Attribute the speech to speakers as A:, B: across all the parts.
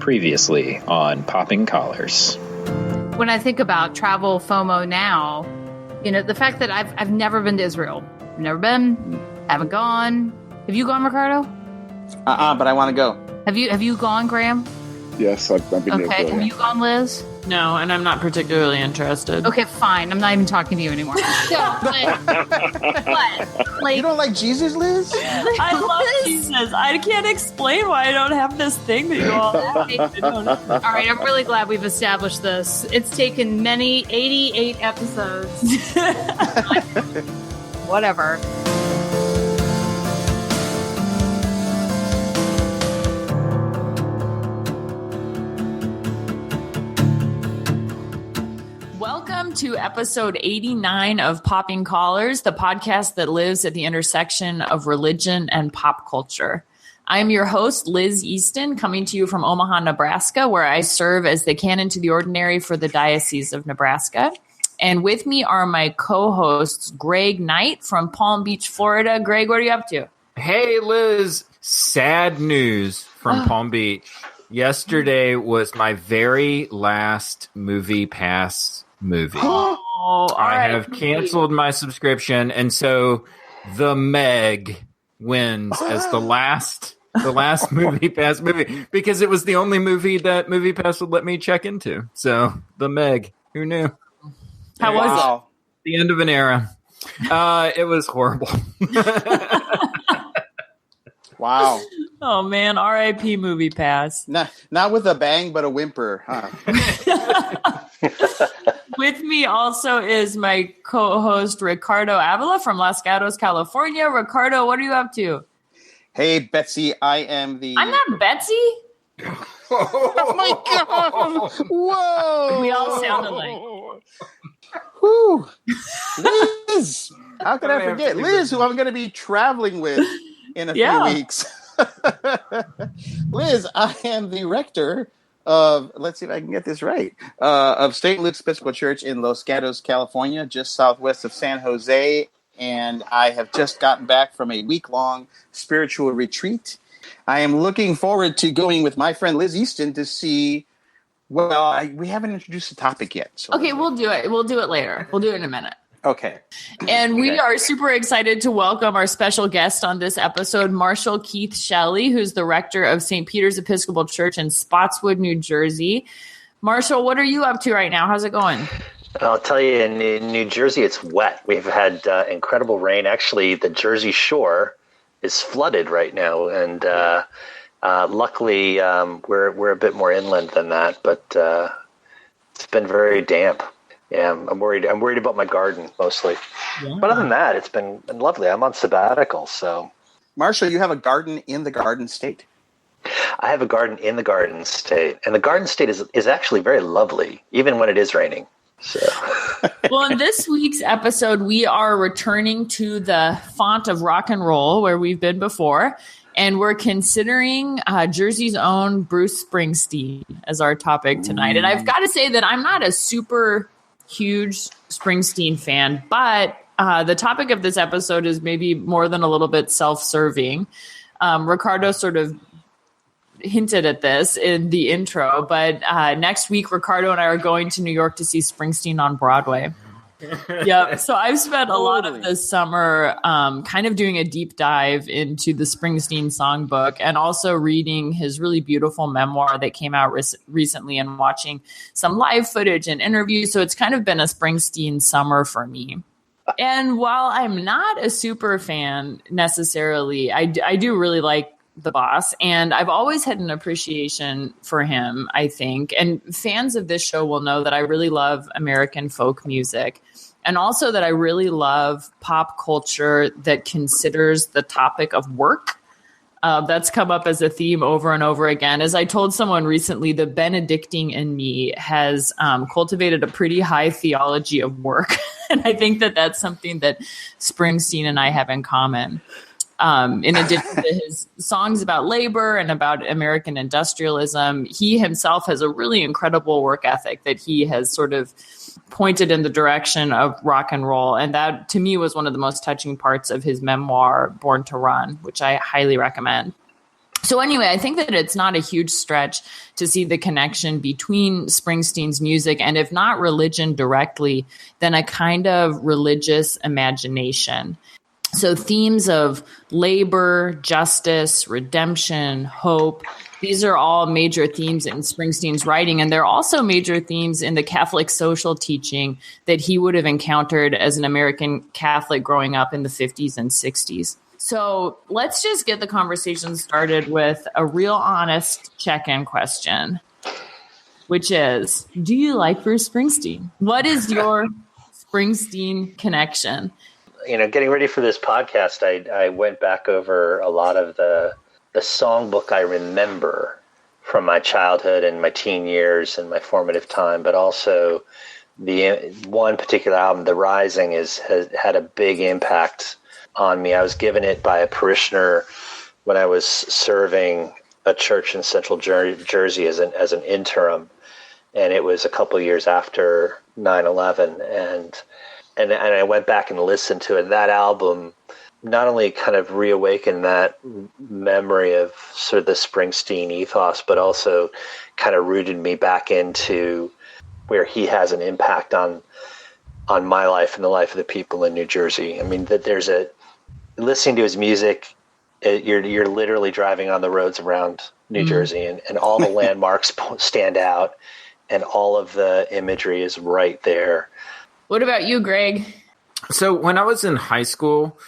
A: Previously on Popping Collars.
B: When I think about travel FOMO now, the fact that I've never been to Israel. Never been, haven't gone. Have you gone, Ricardo?
C: But I want to go.
B: Have you gone, Graham?
D: Yes, I've been there.
B: Okay, have you gone, Liz?
E: No, and I'm not particularly interested.
B: Okay, fine. I'm not even talking to you anymore.
C: You don't like Jesus, Liz?
E: I love Jesus. I can't explain why I don't have this thing that you all have.
B: All right, I'm really glad we've established this. It's taken many 88 episodes. Whatever.
E: Welcome to episode 89 of Popping Collars, the podcast that lives at the intersection of religion and pop culture. I'm your host, Liz Easton, coming to you from Omaha, Nebraska, where I serve as the canon to the ordinary for the Diocese of Nebraska. And with me are my co-hosts, Greg Knight from Palm Beach, Florida. Greg, what are you up to?
F: Hey, Liz. Sad news from Palm Beach. Yesterday was my very last movie pass movie. I have canceled my subscription, and so The Meg wins as the last movie pass movie because it was the only movie that Movie Pass would let me check into. So The Meg, who knew?
E: How was it?
F: The end of an era. It was horrible.
C: Wow.
E: Oh man, R.I.P. Movie Pass.
C: Not with a bang, but a whimper, huh?
E: With me also is my co-host Ricardo Avila from Los Gatos, California. Ricardo, what are you up to?
C: Hey, Betsy, I'm
E: not Betsy.
C: Oh my God! Whoa!
E: We all sound alike.
C: Whew. Liz! How could I forget? Liz, who I'm going to be traveling with in a few weeks. Liz, I am the rector of, let's see if I can get this right, of St. Luke's Episcopal Church in Los Gatos, California, just southwest of San Jose. And I have just gotten back from a week-long spiritual retreat. I am looking forward to going with my friend Liz Easton to see, we haven't introduced the topic yet. So
E: Okay, we'll do it. We'll do it later. We'll do it in a minute.
C: Okay.
E: And we are super excited to welcome our special guest on this episode, Marshall Keith Shelley, who's the rector of St. Peter's Episcopal Church in Spotswood, New Jersey. Marshall, what are you up to right now? How's it going?
G: I'll tell you, in New Jersey, it's wet. We've had incredible rain. Actually, the Jersey Shore is flooded right now, and luckily we're a bit more inland than that, but it's been very damp. Yeah, I'm worried about my garden mostly. Yeah. But other than that, it's been lovely. I'm on sabbatical, so.
C: Marshall, you have a garden in the Garden State.
G: I have a garden in the Garden State, and the Garden State is actually very lovely, even when it is raining. So.
E: Well, in this week's episode, we are returning to the font of rock and roll where we've been before, and we're considering Jersey's own Bruce Springsteen as our topic tonight. And I've got to say that I'm not a super huge Springsteen fan, but the topic of this episode is maybe more than a little bit self-serving. Ricardo sort of hinted at this in the intro, but next week, Ricardo and I are going to New York to see Springsteen on Broadway. Yep. So I've spent a lot of this summer kind of doing a deep dive into the Springsteen songbook and also reading his really beautiful memoir that came out recently and watching some live footage and interviews. So it's kind of been a Springsteen summer for me. And while I'm not a super fan necessarily, I do really like the boss, and I've always had an appreciation for him, I think. And fans of this show will know that I really love American folk music, and also that I really love pop culture that considers the topic of work. That's come up as a theme over and over again. As I told someone recently, the Benedictine in me has cultivated a pretty high theology of work. And I think that that's something that Springsteen and I have in common. In addition to his songs about labor and about American industrialism, he himself has a really incredible work ethic that he has sort of pointed in the direction of rock and roll. And that, to me, was one of the most touching parts of his memoir, Born to Run, which I highly recommend. So anyway, I think that it's not a huge stretch to see the connection between Springsteen's music and, if not religion directly, then a kind of religious imagination. So themes of labor, justice, redemption, hope, these are all major themes in Springsteen's writing, and they're also major themes in the Catholic social teaching that he would have encountered as an American Catholic growing up in the 50s and 60s. So let's just get the conversation started with a real honest check-in question, which is, do you like Bruce Springsteen? What is your Springsteen connection?
G: Getting ready for this podcast, I went back over a lot of the songbook I remember from my childhood and my teen years and my formative time, but also the one particular album, The Rising, has had a big impact on me. I was given it by a parishioner when I was serving a church in central Jersey as an interim, and it was a couple years after 9/11, and I went back and listened to it. That album not only kind of reawakened that memory of sort of the Springsteen ethos, but also kind of rooted me back into where he has an impact on my life and the life of the people in New Jersey. I mean, that listening to his music, you're literally driving on the roads around New Jersey, and all the landmarks stand out, and all of the imagery is right there.
E: What about you, Greg?
F: So when I was in high school,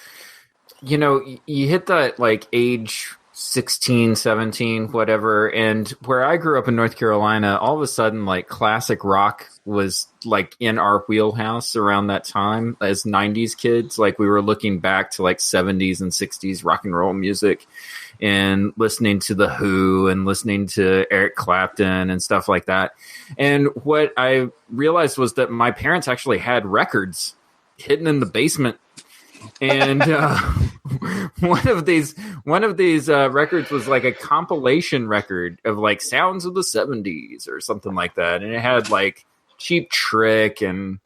F: you hit that like age 16, 17, whatever. And where I grew up in North Carolina, all of a sudden, like classic rock was like in our wheelhouse around that time as 90s kids. Like we were looking back to like 70s and 60s rock and roll music and listening to The Who and listening to Eric Clapton and stuff like that. And what I realized was that my parents actually had records hidden in the basement. And one of these records was like a compilation record of like sounds of the 70s or something like that. And it had like Cheap Trick and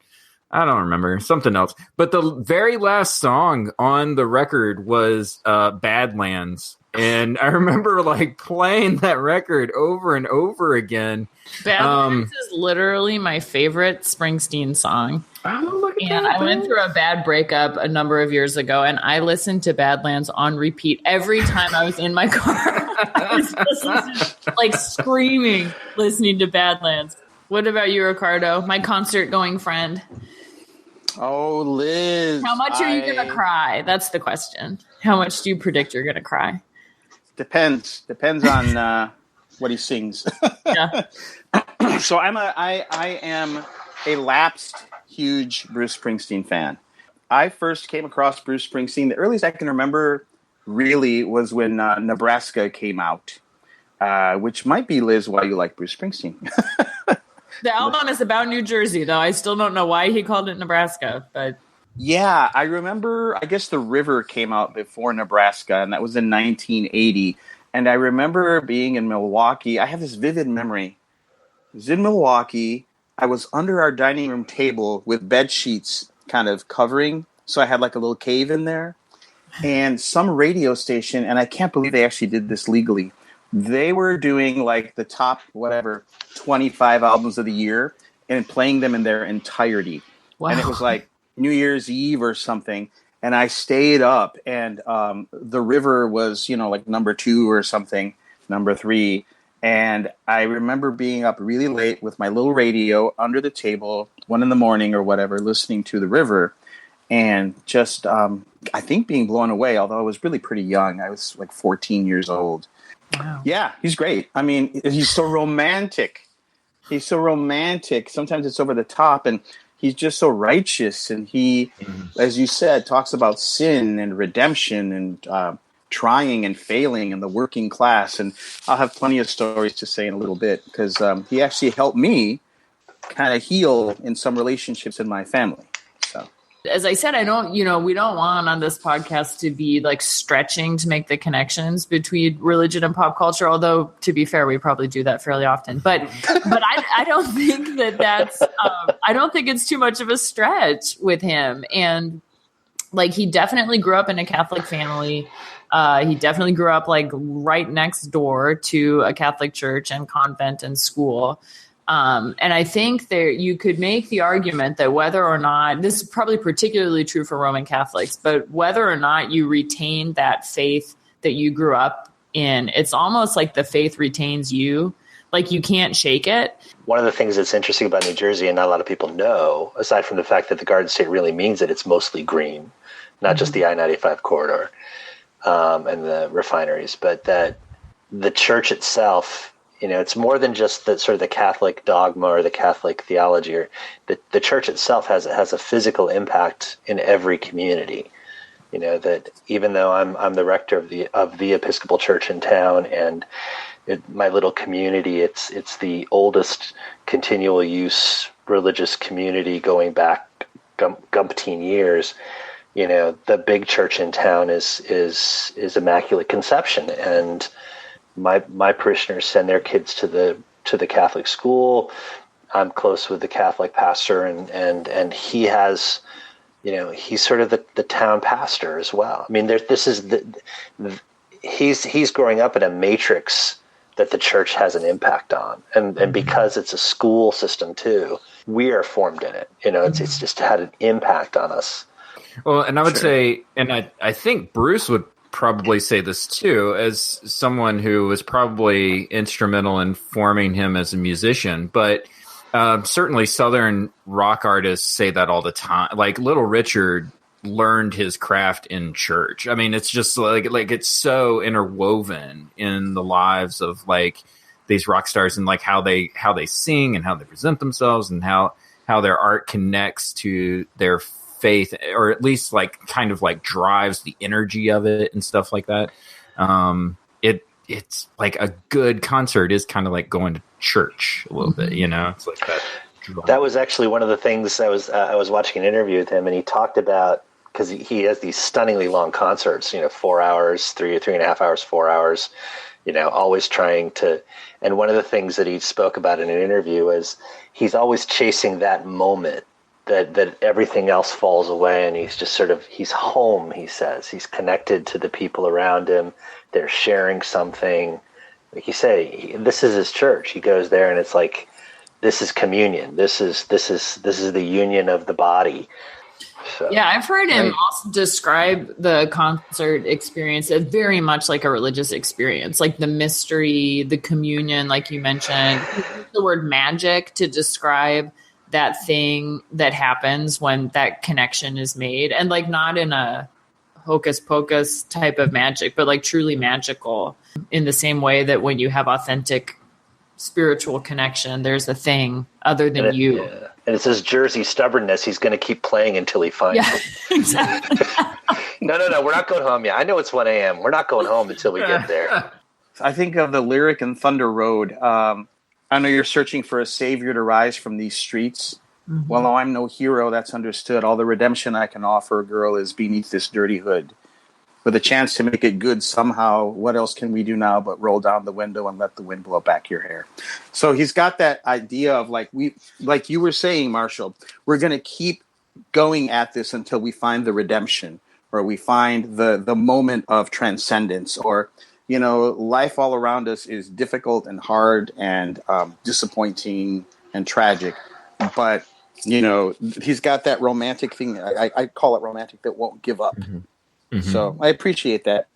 F: I don't remember, something else. But the very last song on the record was Badlands. And I remember like playing that record over and over again.
E: Badlands is literally my favorite Springsteen song. And I went through a bad breakup a number of years ago, and I listened to Badlands on repeat every time I was in my car. I was like screaming, listening to Badlands. What about you, Ricardo? My concert-going friend.
C: Oh, Liz.
E: How much are you going to cry? That's the question. How much do you predict you're going to cry?
C: Depends on what he sings.
E: Yeah.
C: So I am a lapsed huge Bruce Springsteen fan. I first came across Bruce Springsteen. The earliest I can remember really was when Nebraska came out, which might be, Liz, why you like Bruce Springsteen.
E: The album is about New Jersey, though. I still don't know why he called it Nebraska, but
C: yeah, I remember, I guess The River came out before Nebraska, and that was in 1980. And I remember being in Milwaukee. I have this vivid memory. I was in Milwaukee. I was under our dining room table with bed sheets kind of covering. So I had like a little cave in there. And some radio station, and I can't believe they actually did this legally, they were doing like the top, 25 albums of the year and playing them in their entirety. Wow. And it was like New Year's Eve or something. And I stayed up, and The River was, like number 2 or something, number 3. And I remember being up really late with my little radio under the table, 1 a.m. or whatever, listening to The River, and just, I think, being blown away, although I was really pretty young. I was like 14 years old. Wow. Yeah, he's great. I mean, he's so romantic. He's so romantic. Sometimes it's over the top, and he's just so righteous. And he, as you said, talks about sin and redemption and trying and failing and the working class. And I'll have plenty of stories to say in a little bit, because he actually helped me kind of heal in some relationships in my family. So,
E: as I said, we don't want on this podcast to be like stretching to make the connections between religion and pop culture. Although, to be fair, we probably do that fairly often. But I don't think that's I don't think it's too much of a stretch with him. And like he definitely grew up in a Catholic family. He definitely grew up like right next door to a Catholic church and convent and school. And I think there you could make the argument that whether or not, this is probably particularly true for Roman Catholics, but whether or not you retain that faith that you grew up in, it's almost like the faith retains you. Like you can't shake it.
G: One of the things that's interesting about New Jersey, and not a lot of people know, aside from the fact that the Garden State really means that it's mostly green, not just the I-95 corridor and the refineries, but that the church itself, you know, it's more than just the sort of the Catholic dogma or the Catholic theology. Or the church itself has a physical impact in every community. You know, that even though I'm the rector of the Episcopal Church in town, and my little community, it's the oldest continual use religious community going back umpteen years. You know, the big church in town is Immaculate Conception, and my parishioners send their kids to the Catholic school. I'm close with the Catholic pastor, and he has, you know, he's sort of the town pastor as well. I mean, he's growing up in a matrix that the church has an impact on. And because it's a school system too, we are formed in it. You know, it's just had an impact on us.
F: Well, and I would say, and I think Bruce would probably say this too, as someone who was probably instrumental in forming him as a musician, but certainly Southern rock artists say that all the time. Like Little Richard learned his craft in church. I mean, it's just like it's so interwoven in the lives of like these rock stars, and like how they sing and how they present themselves, and how their art connects to their faith, or at least like kind of like drives the energy of it and stuff like that. It's like a good concert is kind of like going to church a little bit, you know. It's like that.
G: That was actually one of the things I was watching an interview with him, and he talked about, because he has these stunningly long concerts, you know, 4 hours, 3.5 hours, 4 hours, you know, always trying to. And one of the things that he spoke about in an interview is he's always chasing that moment that everything else falls away, and he's just he's home. He says he's connected to the people around him. They're sharing something. Like you say, this is his church. He goes there, and it's like, this is communion. This is the union of the body. So,
E: yeah, I've heard him also describe the concert experience as very much like a religious experience, like the mystery, the communion, like you mentioned. He used the word magic to describe that thing that happens when that connection is made, and like not in a hocus pocus type of magic, but like truly magical, in the same way that when you have authentic spiritual connection, there's a thing other than you.
G: Yeah. And it's his Jersey stubbornness. He's going to keep playing until he finds it.
E: Exactly.
G: No, we're not going home yet. I know it's 1 a.m. We're not going home until we get there.
C: I think of the lyric in Thunder Road. I know you're searching for a savior to rise from these streets. Mm-hmm. Well, no, I'm no hero, that's understood. All the redemption I can offer, girl, is beneath this dirty hood. With a chance to make it good somehow, what else can we do now but roll down the window and let the wind blow back your hair? So he's got that idea of like you were saying, Marshall, we're going to keep going at this until we find the redemption, or we find the moment of transcendence, or, you know, life all around us is difficult and hard and disappointing and tragic. But, you know, he's got that romantic thing. I call it romantic, that won't give up. Mm-hmm. Mm-hmm. So I appreciate that.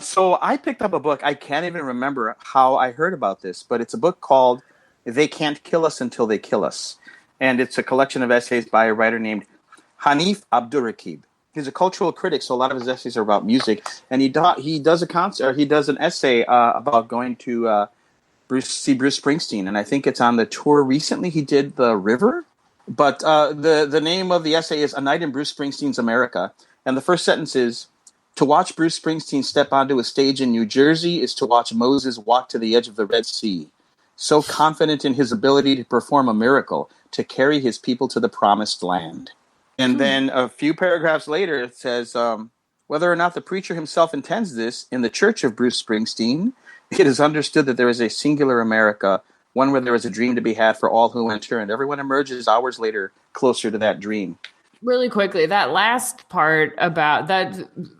C: So I picked up a book. I can't even remember how I heard about this, but it's a book called They Can't Kill Us Until They Kill Us. And it's a collection of essays by a writer named Hanif Abdurraqib. He's a cultural critic, so a lot of his essays are about music. And he does an essay about going to see Bruce Springsteen. And I think it's on the tour recently. He did The River. But the name of the essay is A Night in Bruce Springsteen's America. And the first sentence is, to watch Bruce Springsteen step onto a stage in New Jersey is to watch Moses walk to the edge of the Red Sea. So confident in his ability to perform a miracle, to carry his people to the promised land. And then a few paragraphs later, it says, whether or not the preacher himself intends this, in the church of Bruce Springsteen, it is understood that there is a singular America, one where there is a dream to be had for all who enter, and everyone emerges hours later closer to that dream.
E: Really quickly, that last part about that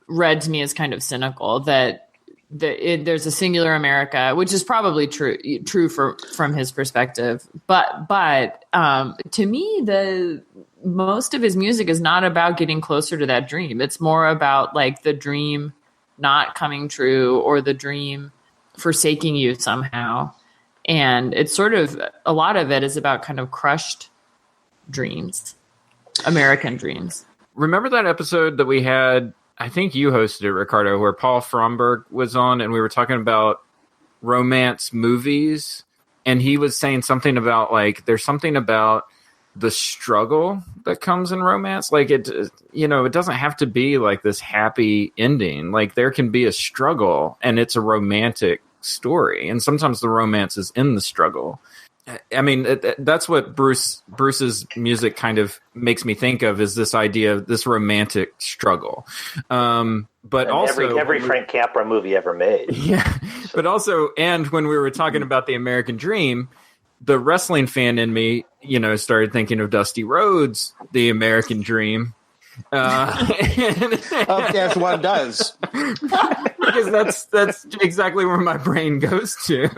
E: read to me as kind of cynical, that there's a singular America, which is probably true from his perspective. But to me, the most of his music is not about getting closer to that dream. It's more about like the dream not coming true or the dream forsaking you somehow. And it's sort of, a lot of it is about kind of crushed dreams. American dreams.
F: Remember that episode that we had, I think you hosted it, Ricardo, where Paul Fromberg was on and we were talking about romance movies, and he was saying something about like there's something about the struggle that comes in romance. Like it doesn't have to be like this happy ending. Like there can be a struggle and it's a romantic story, and sometimes the romance is in the struggle. I mean, that's what Bruce's music kind of makes me think of, is this idea of this romantic struggle. But and also
G: every Frank Capra movie ever made.
F: Yeah. So. But also, and when we were talking about the American Dream, the wrestling fan in me, started thinking of Dusty Rhodes, The American Dream.
C: Yes, one does.
F: Because that's exactly where my brain goes to.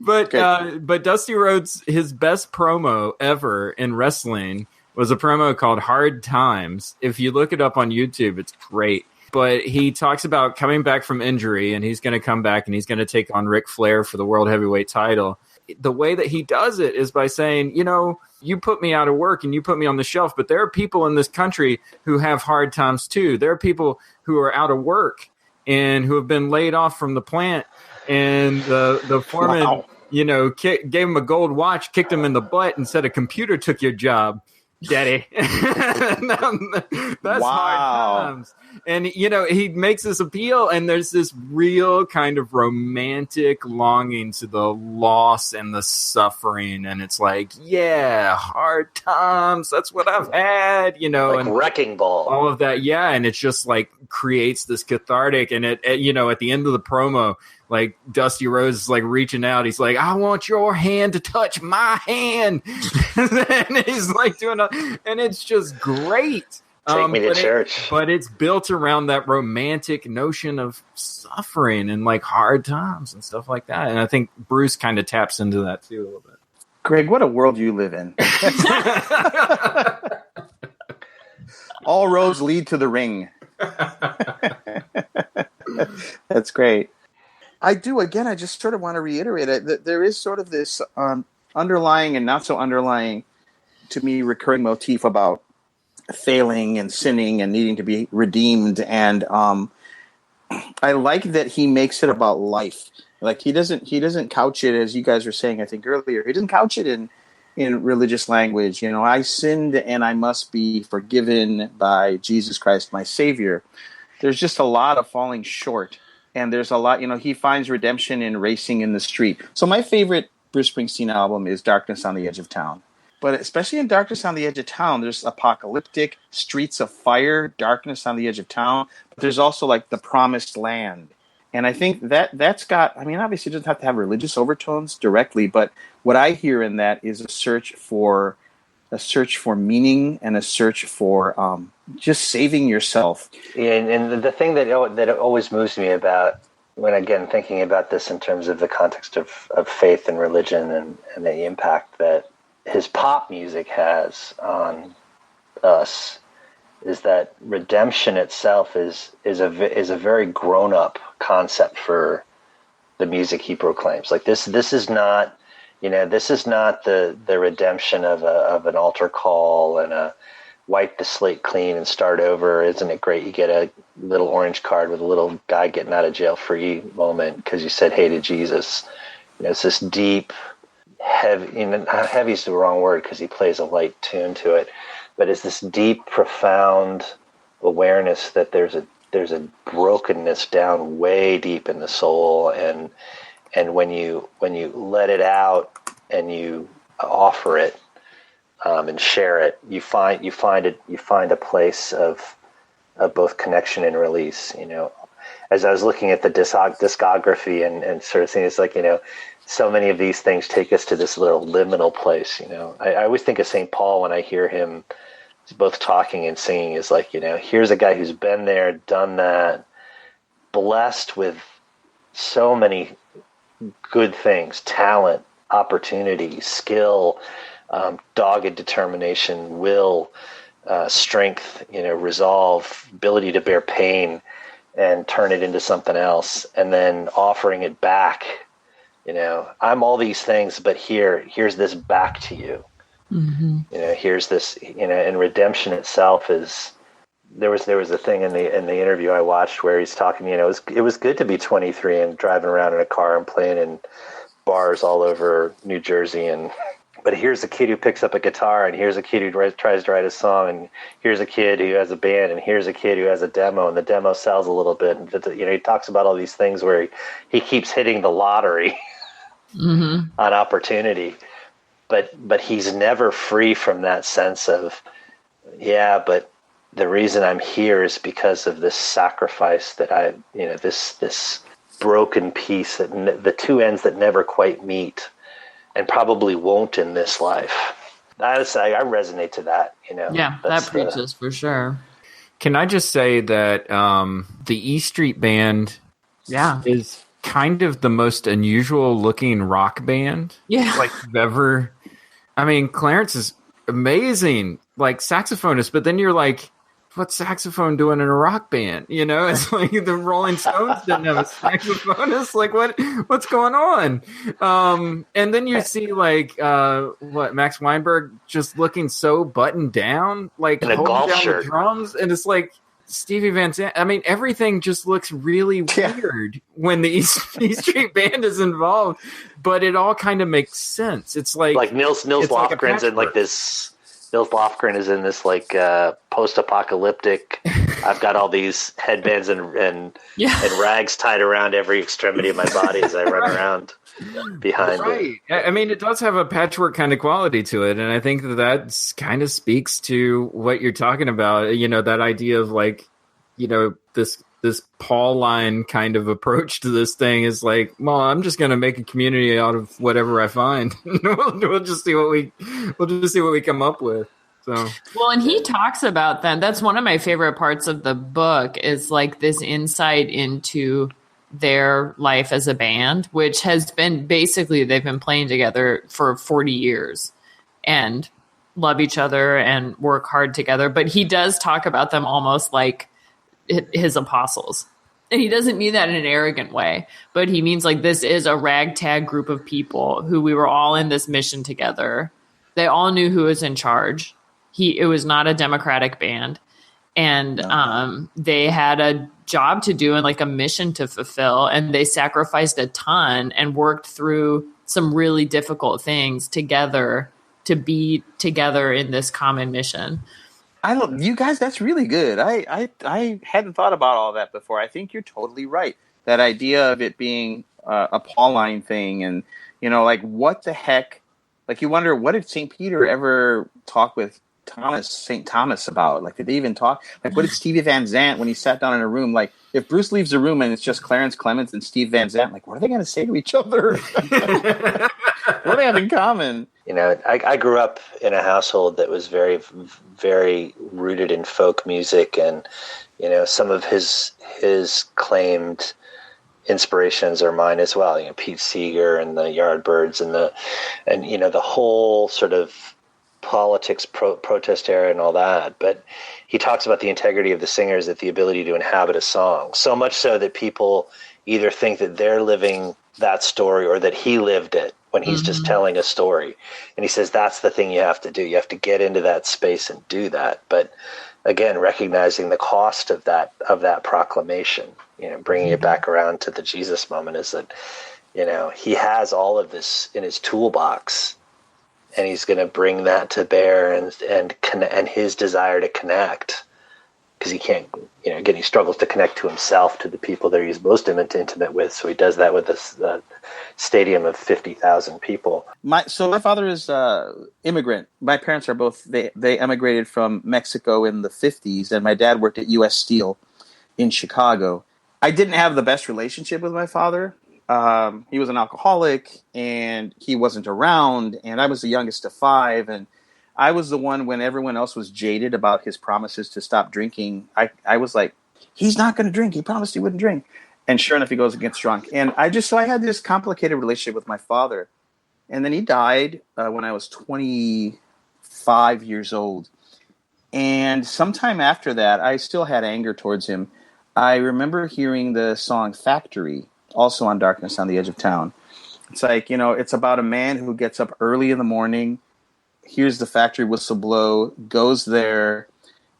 F: But Dusty Rhodes, his best promo ever in wrestling was a promo called Hard Times. If you look it up on YouTube, it's great. But he talks about coming back from injury, and he's going to come back and he's going to take on Ric Flair for the World Heavyweight title. The way that he does it is by saying, you put me out of work and you put me on the shelf, but there are people in this country who have hard times too. There are people who are out of work and who have been laid off from the plant. And the foreman,
C: wow.
F: Gave him a gold watch, kicked him in the butt, and said, "A computer took your job, Daddy." That's
C: wow.
F: hard times. And, he makes this appeal, and there's this real kind of romantic longing to the loss and the suffering. And it's like, yeah, hard times. That's what I've had,
G: like
F: and
G: Wrecking Ball.
F: All of that. Yeah. And it just like creates this cathartic. And at the end of the promo, like Dusty Rhodes is like reaching out. He's like, "I want your hand to touch my hand." And he's like doing and it's just great.
G: Take me to church.
F: But it's built around that romantic notion of suffering and like hard times and stuff like that. And I think Bruce kind of taps into that too a little bit.
C: Greg, what a world you live in. All roads lead to the ring. That's great. I just sort of want to reiterate it, that there is sort of this underlying and not so underlying, to me, recurring motif about failing and sinning and needing to be redeemed. And I like that he makes it about life. Like he doesn't couch it, as you guys were saying, I think earlier, he doesn't couch it in religious language. I sinned and I must be forgiven by Jesus Christ, my Savior. There's just a lot of falling short. And there's a lot, he finds redemption in racing in the street. So my favorite Bruce Springsteen album is Darkness on the Edge of Town. But especially in Darkness on the Edge of Town, there's apocalyptic, streets of fire, darkness on the edge of town. But there's also like the promised land. And I think that's got, obviously it doesn't have to have religious overtones directly, but what I hear in that is a search for meaning and a search for just saving yourself.
G: Yeah, and the thing that always moves me about, when again thinking about this in terms of the context of faith and religion and the impact that his pop music has on us, is that redemption itself is a very grown up concept for the music he proclaims. Like this is not. This is not the redemption of an altar call and a wipe the slate clean and start over. Isn't it great? You get a little orange card with a little guy getting out of jail free moment because you said hey to Jesus. It's this deep, heavy. Heavy is the wrong word because he plays a light tune to it, but it's this deep, profound awareness that there's a brokenness down way deep in the soul, and when you let it out and you offer it and share it, you find a place of both connection and release. As I was looking at the discography and sort of saying, it's like so many of these things take us to this little liminal place. I always think of St. Paul when I hear him both talking and singing, is like, here's a guy who's been there, done that, blessed with so many good things, talent, opportunity, skill, dogged determination, will, strength, resolve, ability to bear pain and turn it into something else, and then offering it back. I'm all these things, but here's this back to you. Mm-hmm. Here's this, and redemption itself is, there was a thing in the interview I watched where he's talking, it was good to be 23 and driving around in a car and playing in bars all over New Jersey, but here's a kid who picks up a guitar, and here's a kid who tries to write a song, and here's a kid who has a band, and here's a kid who has a demo, and the demo sells a little bit. And he talks about all these things where he keeps hitting the lottery on opportunity, but he's never free from that sense of, but the reason I'm here is because of this sacrifice that this broken piece, that the two ends that never quite meet, and probably won't in this life. I resonate to that,
E: Yeah, that preaches for sure.
F: Can I just say that the E Street Band is kind of the most unusual looking rock band you've ever. I mean, Clarence is amazing, like saxophonist, but then you're like, what's saxophone doing in a rock band? It's like the Rolling Stones didn't have a saxophonist. Like, what's going on? And then you see Max Weinberg just looking so buttoned down, like
G: in a
F: holding
G: golf
F: down
G: shirt.
F: the drums, and it's like Stevie Van Zandt. I mean, everything just looks really weird when the E Street Band is involved, but it all kind of makes sense. It's like
G: Nils Lofgren's in like this. Nils Lofgren is in this post-apocalyptic. I've got all these headbands and rags tied around every extremity of my body as I run around behind it.
F: I mean, it does have a patchwork kind of quality to it, and I think that kind of speaks to what you're talking about. That idea of this Pauline kind of approach to this thing is like, well, I'm just going to make a community out of whatever I find. we'll just see what we come up with. So,
E: well, and he talks about that. That's one of my favorite parts of the book, is like this insight into their life as a band, which has been basically, they've been playing together for 40 years and love each other and work hard together. But he does talk about them almost like his apostles. And he doesn't mean that in an arrogant way, but he means like this is a ragtag group of people who we were all in this mission together. They all knew who was in charge. It was not a democratic band. And they had a job to do and like a mission to fulfill. And they sacrificed a ton and worked through some really difficult things together to be together in this common mission.
C: You guys, that's really good. I hadn't thought about all that before. I think you're totally right. That idea of it being a Pauline thing, and what the heck? Like, you wonder, what did St. Peter ever talk with St. Thomas about? Like, did they even talk? Like, what did Stevie Van Zandt, when he sat down in a room, like, if Bruce leaves a room and it's just Clarence Clemens and Steve Van Zandt, like, what are they going to say to each other? What do they have in common?
G: I grew up in a household that was very, very rooted in folk music, and some of his claimed inspirations are mine as well. Pete Seeger and the Yardbirds and the whole sort of politics protest era and all that. But he talks about the integrity of the singers, that the ability to inhabit a song, so much so that people either think that they're living that story or that he lived it when he's just telling a story. And he says that's the thing you have to do. You have to get into that space and do that. But again, recognizing the cost of that proclamation, bringing it back around to the Jesus moment, is that, he has all of this in his toolbox, and he's going to bring that to bear, and his desire to connect, because he can't, again, he struggles to connect to himself, to the people that he's most intimate with. So he does that with this stadium of 50,000 people. My father is immigrant. My parents are both, they emigrated from Mexico in the 50s, and my dad worked at U.S. Steel in Chicago. I didn't have the best relationship with my father. He was an alcoholic, and he wasn't around, and I was the youngest of five, and
C: I was the one when everyone else was jaded about his promises to stop drinking. I was like, he's not going to drink. He promised he wouldn't drink. And sure enough, he goes and gets drunk. And I had this complicated relationship with my father. And then he died when I was 25 years old. And sometime after that, I still had anger towards him. I remember hearing the song Factory, also on Darkness on the Edge of Town. It's like, it's about a man who gets up early in the morning, hears the factory whistle blow, goes there,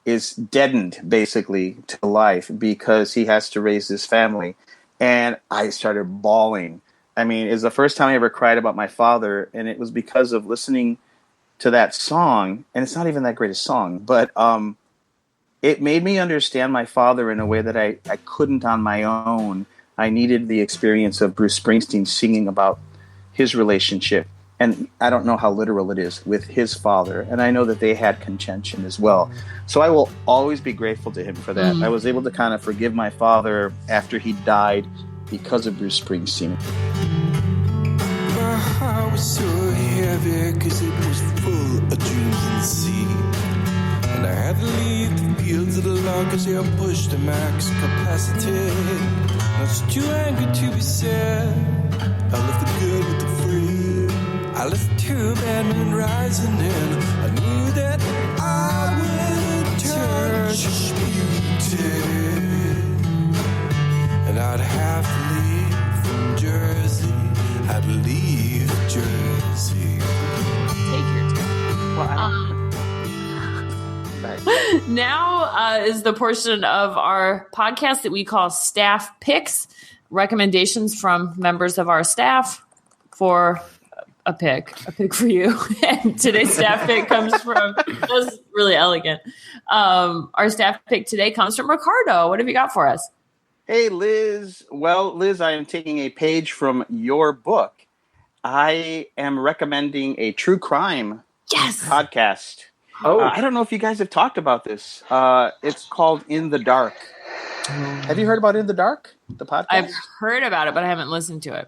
C: is deadened basically to life because he has to raise his family. And I started bawling. I mean, it's the first time I ever cried about my father, and it was because of listening to that song. And it's not even that great a song, but it made me understand my father in a way that I couldn't on my own. I needed the experience of Bruce Springsteen singing about his relationship, and I don't know how literal it is, with his father. And I know that they had contention as well. So I will always be grateful to him for that. I was able to kind of forgive my father after he died because of Bruce Springsteen.
H: My heart was so heavy because it was full of dreams and sea. And I had to leave the fields of the law because they are pushed to max capacity. I was too angry to be sad. I left the good with the free. I left the two bad men rising in. I knew that I would touch beauty. And I'd have to leave from Jersey. I'd leave Jersey.
E: Take your time. Now is the portion of our podcast that we call Staff Picks, recommendations from members of our staff for a pick for you. And today's staff pick comes from, that's really elegant. Our staff pick today comes from Ricardo. What have you got for us?
C: Hey, Liz. Well, Liz, I am taking a page from your book. I am recommending a true crime podcast.
F: Oh,
C: I don't know if you guys have talked about this. It's called In the Dark. Have you heard about In the Dark, the podcast?
E: I've heard about it, but I haven't listened to it.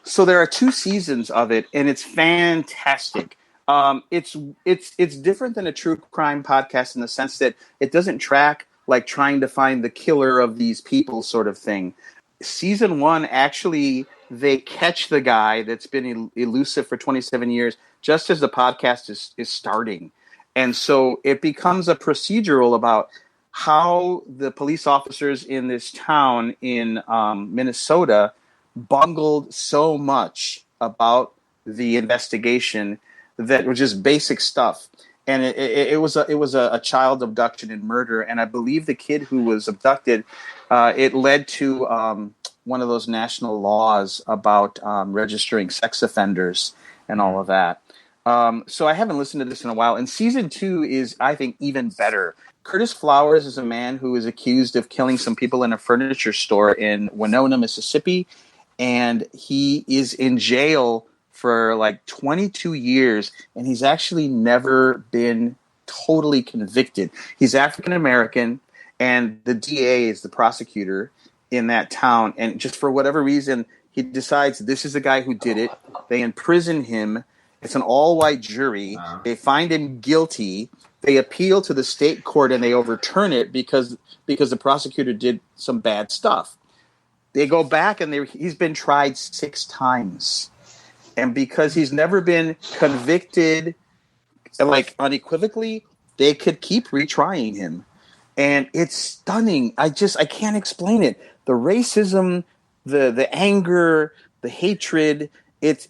C: So there are 2 seasons of it, and it's fantastic. It's different than a true crime podcast in the sense that it doesn't track like trying to find the killer of these people sort of thing. Season 1, actually, they catch the guy that's been elusive for 27 years just as the podcast is starting. And so it becomes a procedural about how the police officers in this town in Minnesota bungled so much about the investigation that was just basic stuff. And it was a child abduction and murder. And I believe the kid who was abducted, it led to one of those national laws about registering sex offenders and all of that. So I haven't listened to this in a while. And season 2 is, I think, even better. Curtis Flowers is a man who is accused of killing some people in a furniture store in Winona, Mississippi. And he is in jail for like 22 years. And he's actually never been totally convicted. He's African American, and the DA is the prosecutor in that town. And just for whatever reason, he decides this is the guy who did it. They imprison him. It's an all-white jury. They find him guilty. They appeal to the state court, and they overturn it because the prosecutor did some bad stuff. They go back, and he's been tried 6 times. And because he's never been convicted, like unequivocally, they could keep retrying him. And it's stunning. I can't explain it. The racism, the anger, the hatred,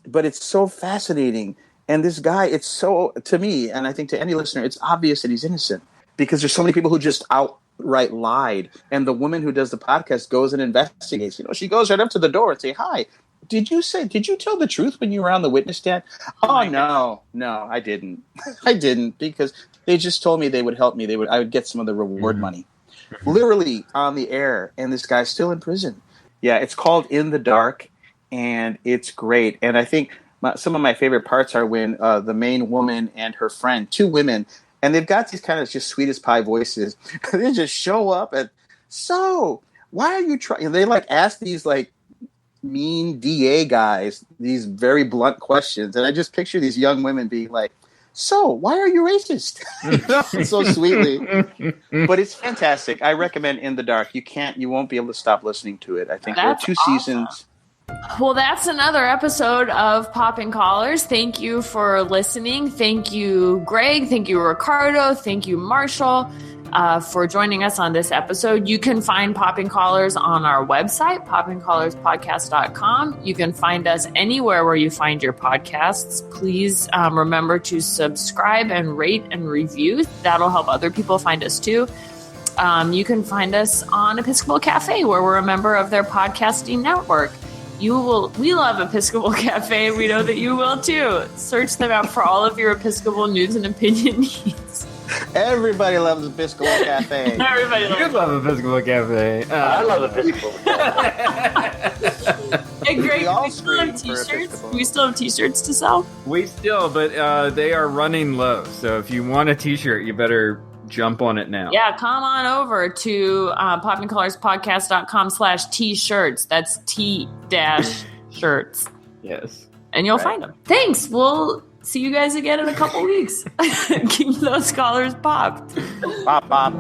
C: but it's so fascinating. And this guy, it's so, to me, and I think to any listener, it's obvious that he's innocent because there's so many people who just outright lied. And the woman who does the podcast goes and investigates. She goes right up to the door and say, "Hi, did you tell the truth when you were on the witness stand?" Oh, no, I didn't. I didn't, because they just told me they would help me. I would get some of the reward money. Literally on the air, and this guy's still in prison. Yeah, it's called In the Dark, and it's great. And I think some of my favorite parts are when the main woman and her friend, 2 women, and they've got these kind of just sweet as pie voices. They just show up and, "So, why are you trying?" They like ask these like mean DA guys these very blunt questions, and I just picture these young women being like, so why are you racist? So sweetly. But it's fantastic. I recommend In the Dark. You won't be able to stop listening to it. I think there are 2 seasons.
E: Well, that's another episode of Popping Collars. Thank you for listening. Thank you, Greg. Thank you, Ricardo. Thank you, Marshall, for joining us on this episode. You can find Popping Collars on our website, poppingcollarspodcast.com. You can find us anywhere where you find your podcasts. Please remember to subscribe and rate and review. That'll help other people find us too. You can find us on Episcopal Cafe, where we're a member of their podcasting network. We love Episcopal Cafe. We know that you will too. Search them out for all of your Episcopal news and opinion needs.
C: Everybody loves Episcopal Cafe.
E: Everybody
F: love Episcopal Cafe.
G: I love Episcopal Cafe.
E: Hey, Greg,
C: We all
E: do we still have
C: scream for
E: t-shirts?
C: Episcopal.
E: Do we still have t-shirts to sell?
F: We still, but they are running low. So if you want a t-shirt, you better jump on it now.
E: Yeah, come on over to poppingcollarspodcast.com/t-shirts. That's T-shirts.
F: Yes.
E: And you'll find them. Thanks. We'll see you guys again in a couple weeks. Keep those collars popped.
C: Pop, pop.